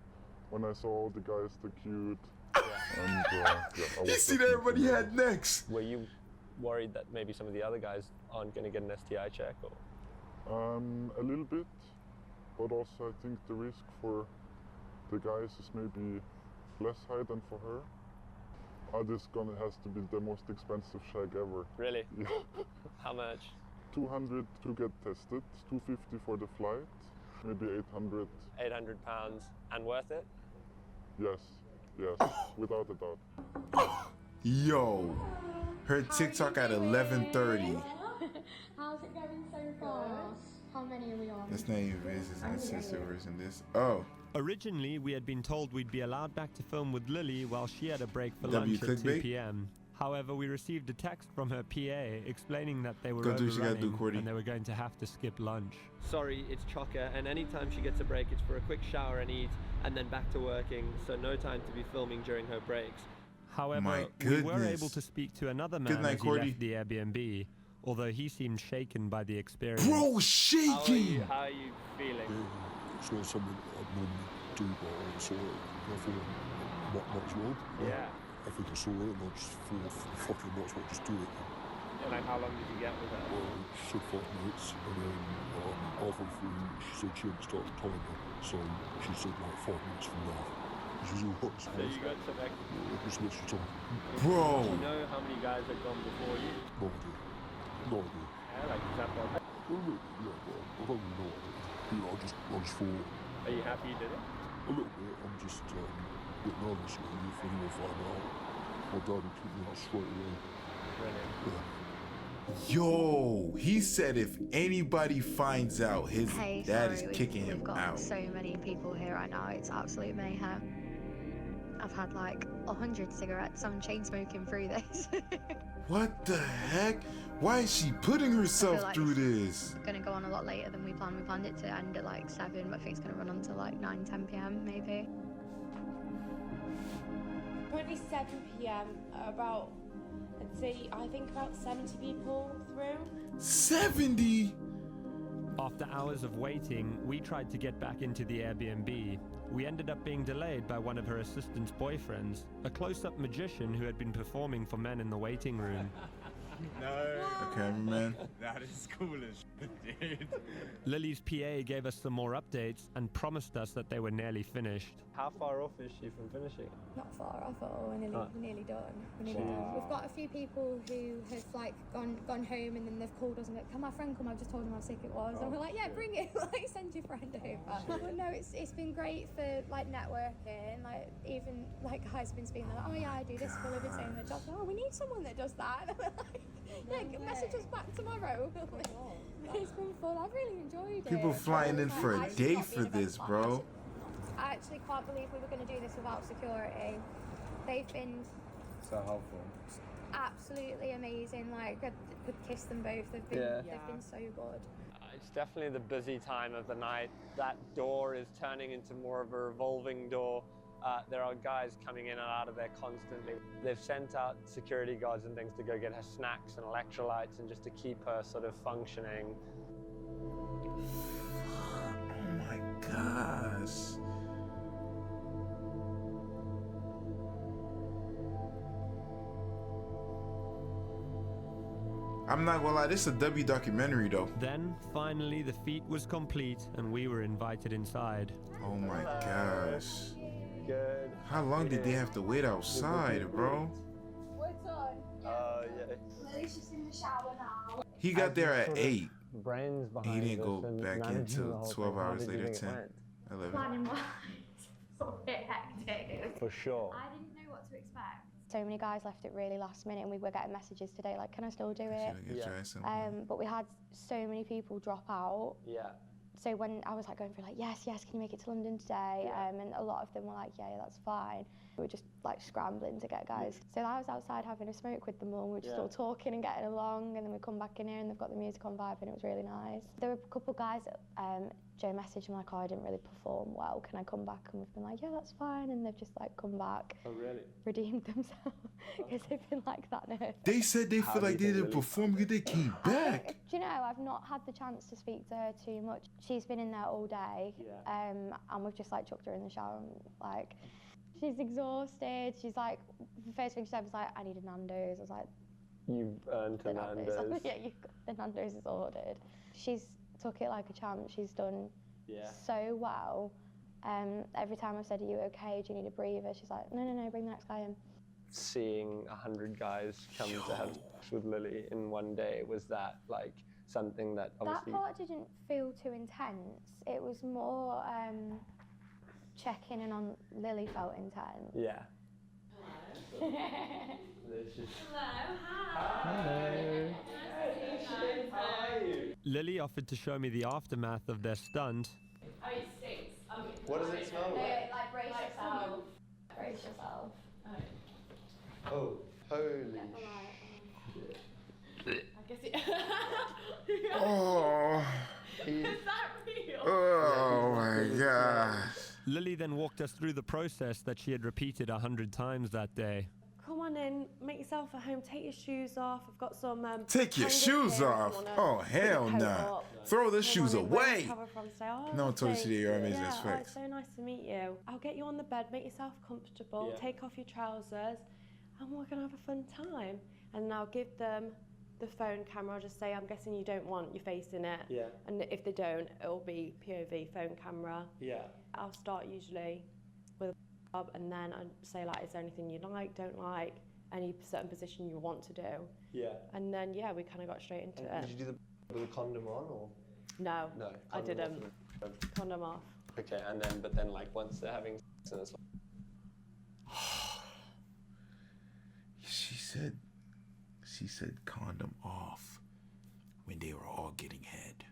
when I saw all the guys, the cute. And yeah, I You was see that everybody definitely had next. Were you worried that maybe some of the other guys aren't going to get an STI check? Or? A little bit, but also I think the risk for the guys is maybe less high than for her. This gonna has to be the most expensive shag ever. Really? Yeah. How much? 200 to get tested, 250 for the flight, maybe 800. 800 pounds, and worth it? Yes, without a doubt. Yo, her TikTok at 11:30. How's it going so far? How many are we on? That's not even this. It's not sister version. This. Oh. Originally, we had been told we'd be allowed back to film with Lily while she had a break for W lunch at 2 clickbait? p.m. However, we received a text from her PA explaining that they were Go do what you gotta do, overrunning Cordy. and they were going to have to skip lunch. Sorry, it's Chocker, and anytime she gets a break, it's for a quick shower and eat, and then back to working, so no time to be filming during her breaks. However, My we were goodness. able to speak to another man Good night, as he Cordy. left the Airbnb, although he seemed shaken by the experience. Bro, shaking! How are you feeling? It's not something I'd normally do, but I saw it. I thought, might as well. Yeah. I think I saw it, and I just thought, fucking might as well just do it. And like, how long did you get with her? She said 5 minutes, and then halfway through, she said she hadn't started the timer, so she said like 5 minutes from now. Which was all right. So you got some extra... Yeah, just an extra time. Bro! Do you know how many guys had gone before you? No idea. No idea. Yeah, like, is that what... Yeah, but I don't really know. You know, I just thought... Are you happy you did it? A little bit. I'm just a bit nervous, you know, if anyone find out. My dad would kick me out straight away. Really? Yeah. Yo, he said if anybody finds out, his Hey, dad sorry, is kicking him we've got out. so many people here right now, it's absolute mayhem. I've had like 100 cigarettes, I'm chain smoking through this. What the heck? Why is she putting herself like through this? It's gonna go on a lot later than we planned. We planned it to end at like 7, but I think it's gonna run until like 9, 10 p.m. maybe. Currently 7 p.m. About, I'd say, I think about 70 people through. 70? After hours of waiting, we tried to get back into the Airbnb. We ended up being delayed by one of her assistant's boyfriends, a close-up magician who had been performing for men in the waiting room. No. Okay, man. That is cool as shit, dude. Lily's PA gave us some more updates and promised us that they were nearly finished. How far off is she from finishing? Not far off at all. We're nearly done. We're nearly Wow. done. We've got a few people who have like gone home and then they've called us and go, "Can my friend come? I've just told him how sick it was." And we're like, "Yeah, bring it. Like, send your friend over." But no, it's been great for like networking. Like even like guys have been speaking like, "Oh yeah, I do this for a living, saying the job." Oh, we need someone that does that. And we're like, "Yeah, message us back tomorrow." It's been fun. I've really enjoyed it. People flying in for a Actually day not for being this, event bro. I actually can't believe we were going to do this without security. They've been So helpful. absolutely amazing. Like, I could kiss them both. They've been so good. It's definitely the busy time of the night. That door is turning into more of a revolving door. There are guys coming in and out of there constantly. They've sent out security guards and things to go get her snacks and electrolytes and just to keep her sort of functioning. Oh my gosh. I'm not gonna lie, this is a W documentary though. Then, finally, the feat was complete and we were invited inside. Oh my gosh. Good. How long did they have to wait outside, bro? We're done. Yeah. Lily's just in the shower now. He got there at 8. Brains He behind didn't go this and back managing the until whole 12 thing. How hours did you later, think it 10, went? 11. Planning wise, it's a bit hectic. For sure. I didn't know what to expect. So many guys left it really last minute, and we were getting messages today like, can I still do it? But we had so many people drop out. Yeah. So when I was like going through like, yes, can you make it to London today? And a lot of them were like, yeah, that's fine. We were just like scrambling to get guys. So I was outside having a smoke with them all, and we were just all talking and getting along, and then we come back in here and they've got the music on vibe, and it was really nice. There were a couple guys that Joe messaged me like, oh, I didn't really perform well, can I come back? And we've been like, yeah, that's fine, and they've just like come back. Oh, really? Redeemed themselves, because they've been like that nervous. They said they feel like they didn't perform because they came back. Do you know, I've not had the chance to speak to her too much. She's been in there all day, and we've just like chucked her in the shower, and like, she's exhausted. She's like, the first thing she said was like, I need a Nando's. I was like, you've earned a Nando's. Yeah, the Nando's is ordered. She's took it like a champ. She's done so well. Every time I've said, are you okay? Do you need a breather? She's like, no, bring the next guy in. Seeing 100 guys come to have sex with Lily in one day, was that like something that obviously... That part didn't feel too intense. It was more checking in on Lily felt intense. Yeah. Hello, hi. Hello. How are you? Lily offered to show me the aftermath of their stunt. Oh, it stinks. What does it smell like? Like brace yourself. Brace yourself. Oh, holy I guess it... Oh. Is that real? Oh my gosh. Lily then walked us through the process that she had repeated 100 times that day. Come on in, make yourself at home, take your shoes off. I've got some... Take your shoes off? Oh, hell no. Throw the shoes away. No one told you today you're amazing as fuck. It's so nice to meet you. I'll get you on the bed, make yourself comfortable, take off your trousers, and we're going to have a fun time. And I'll give them the phone camera. I'll just say, I'm guessing you don't want your face in it. Yeah. And if they don't, it'll be POV phone camera. Yeah. I'll start usually with a job, and then I'd say like, is there anything you like, don't like, any certain position you want to do? Yeah. And then we kind of got straight into it. Did you do the with a condom on or? No. No. I didn't. Condom off. Okay, but then like once they're having sex and it's like... She said condom off when they were all getting head.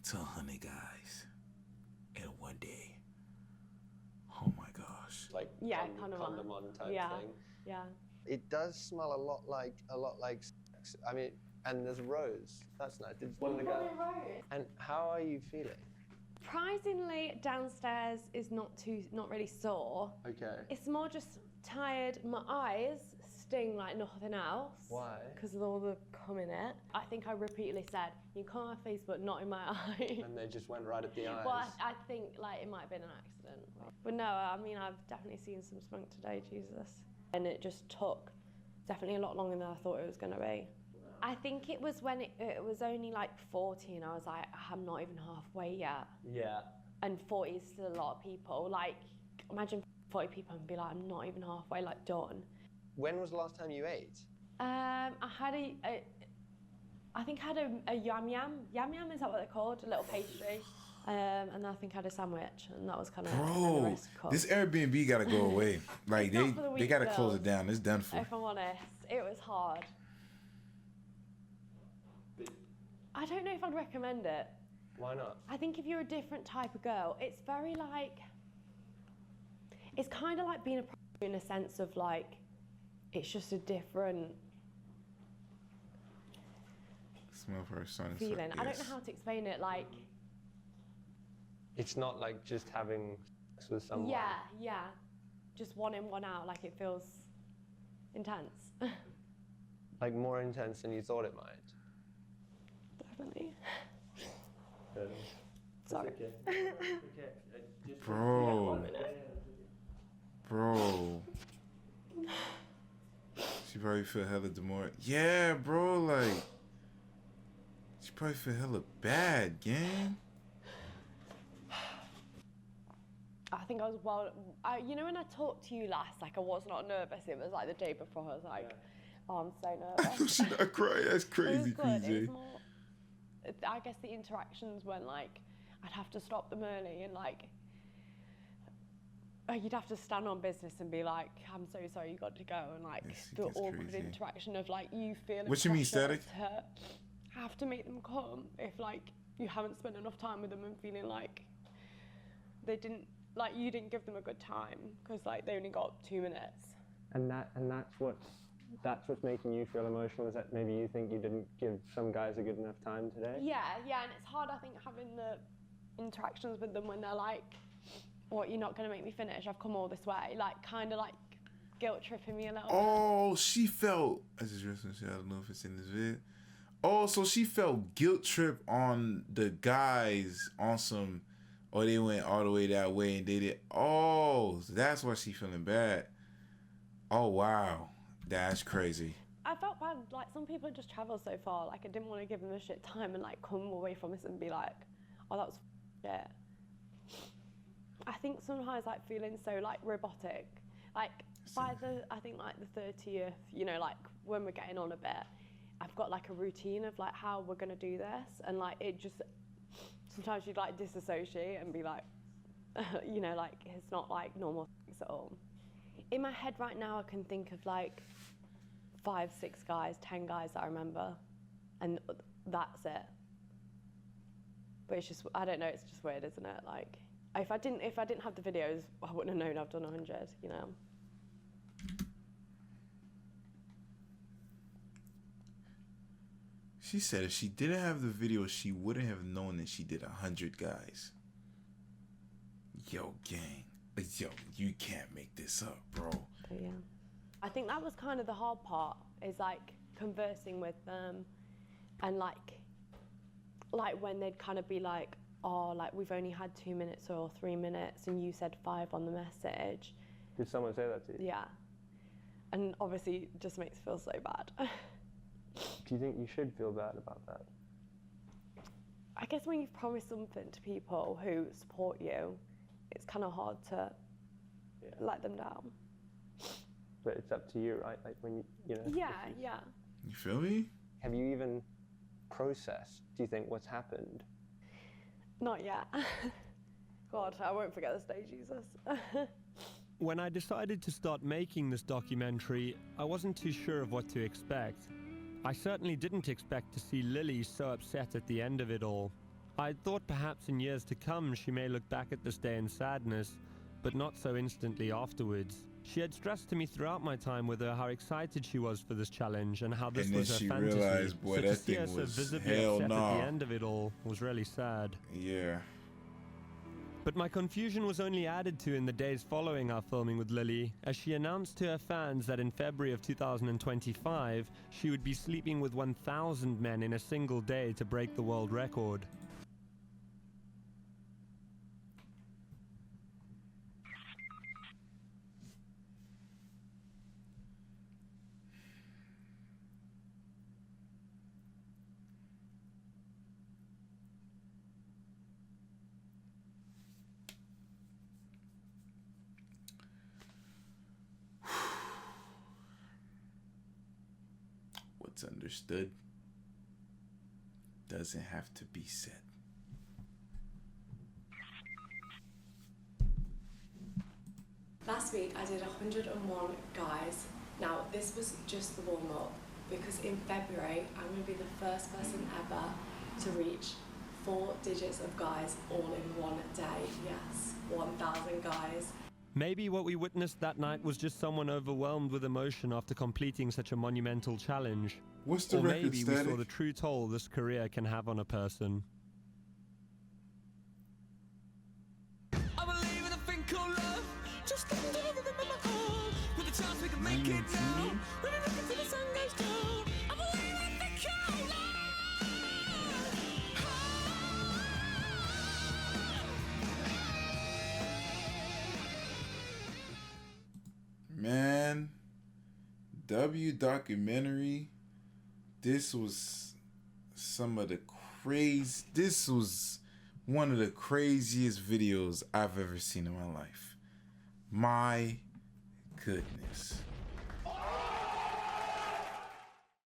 To 100 guys in one day. Oh my gosh. Like condom on type thing. Yeah. It does smell a lot like sex. I mean, and there's rose. That's nice. Did one of the guys? And how are you feeling? Surprisingly, downstairs is not really sore. Okay. It's more just tired. My eyes sting like nothing else. Why? Because of all the cum in it. I think I repeatedly said, you can come on my face, but not in my eye. And they just went right at the eyes. Well, I think like it might have been an accident. But no, I mean, I've definitely seen some spunk today, Jesus. And it just took definitely a lot longer than I thought it was going to be. I think it was when it was only like 40 and I was like, I'm not even halfway yet. Yeah. And 40 is still a lot of people. Like, imagine 40 people and be like, I'm not even halfway, like, done. When was the last time you ate? I had I think I had a yam yam. Yam yam, is that what they're called? A little pastry. And I think I had a sandwich, and that was kind of Bro, this Airbnb gotta go away. Like they gotta close it down. It's done for. If I'm honest, it was hard. I don't know if I'd recommend it. Why not? I think if you're a different type of girl, it's very like, it's kind of like being a prostitute in a sense of like, it's just a different smell for her son. Feeling. Yes. I don't know how to explain it. Like, it's not like just having sex with someone. Yeah. Just one in, one out. Like it feels intense. Like more intense than you thought it might. Definitely. Sorry. Okay. Bro. She probably feel hella demoralized. Yeah, bro, like, she probably feel hella bad, gang. I think I was you know when I talked to you last, like I was not nervous, it was like the day before, I was like, oh, I'm so nervous. She's not crying, that's crazy, PJ. I guess the interactions when like, I'd have to stop them early and like, you'd have to stand on business and be like, I'm so sorry, you got to go, and like the awkward crazy. interaction of like you feeling What you mean, pressure Static? to have to make them come if like you haven't spent enough time with them and feeling like they didn't, like you didn't give them a good time because like they only got 2 minutes. And that's what's making you feel emotional, is that maybe you think you didn't give some guys a good enough time today? Yeah, and it's hard, I think, having the interactions with them when they're like, what, you're not going to make me finish, I've come all this way, like kind of like guilt tripping me a little bit. Oh, she felt, I don't know if it's in this vid. Oh, so she felt guilt trip on the guys on some, or they went all the way that way and did it. Oh, that's why she feeling bad. Oh, wow. That's crazy. I felt bad, like some people had just travelled so far, like I didn't want to give them a shit time and like come away from this and be like, oh, that was shit. I think sometimes like feeling so like robotic, like by I think like the 30th, you know, like when we're getting on a bit, I've got like a routine of like how we're gonna do this, and like it just, sometimes you'd like disassociate and be like, you know, like it's not like normal things at all. In my head right now, I can think of like 5, 6 guys, 10 guys that I remember, and that's it. But it's just, I don't know, it's just weird, isn't it? Like, if I didn't have the videos, I wouldn't have known I've done 100, you know? She said if she didn't have the video, she wouldn't have known that she did 100 guys. Yo, gang. Yo, you can't make this up, bro. So, yeah. I think that was kind of the hard part, is like conversing with them, and like when they'd kind of be like, oh, like we've only had 2 minutes or 3 minutes and you said 5 on the message. Did someone say that to you? Yeah. And obviously it just makes me feel so bad. Do you think you should feel bad about that? I guess when you've promised something to people who support you, it's kind of hard to let them down. But it's up to you, right? Like when you know. Yeah, yeah. You feel me? Have you even processed, do you think, what's happened? Not yet. God, I won't forget this day, Jesus. When I decided to start making this documentary, I wasn't too sure of what to expect. I certainly didn't expect to see Lily so upset at the end of it all. I thought perhaps in years to come she may look back at this day in sadness, but not so instantly afterwards. She had stressed to me throughout my time with her how excited she was for this challenge and how this was her fantasy. Realized, boy, so that to see thing her so was visibly hell upset nah. at the end of it all was really sad. Yeah. But my confusion was only added to in the days following our filming with Lily, as she announced to her fans that in February of 2025, she would be sleeping with 1,000 men in a single day to break the world record. What's understood doesn't have to be said. Last week I did 101 guys. Now this was just the warm-up, because in February I'm going to be the first person ever to reach 4 digits of guys all in one day. Yes, 1,000 guys. Maybe what we witnessed that night was just someone overwhelmed with emotion after completing such a monumental challenge. What's the or record, maybe Static? we saw the true toll this career can have on a person. I believe in a thing called love. Just a little rhythm in my heart. With a chance we can make it now. When I look until the sun goes down. I believe in a thing called love. Man, documentary. This was this was one of the craziest videos I've ever seen in my life. My goodness.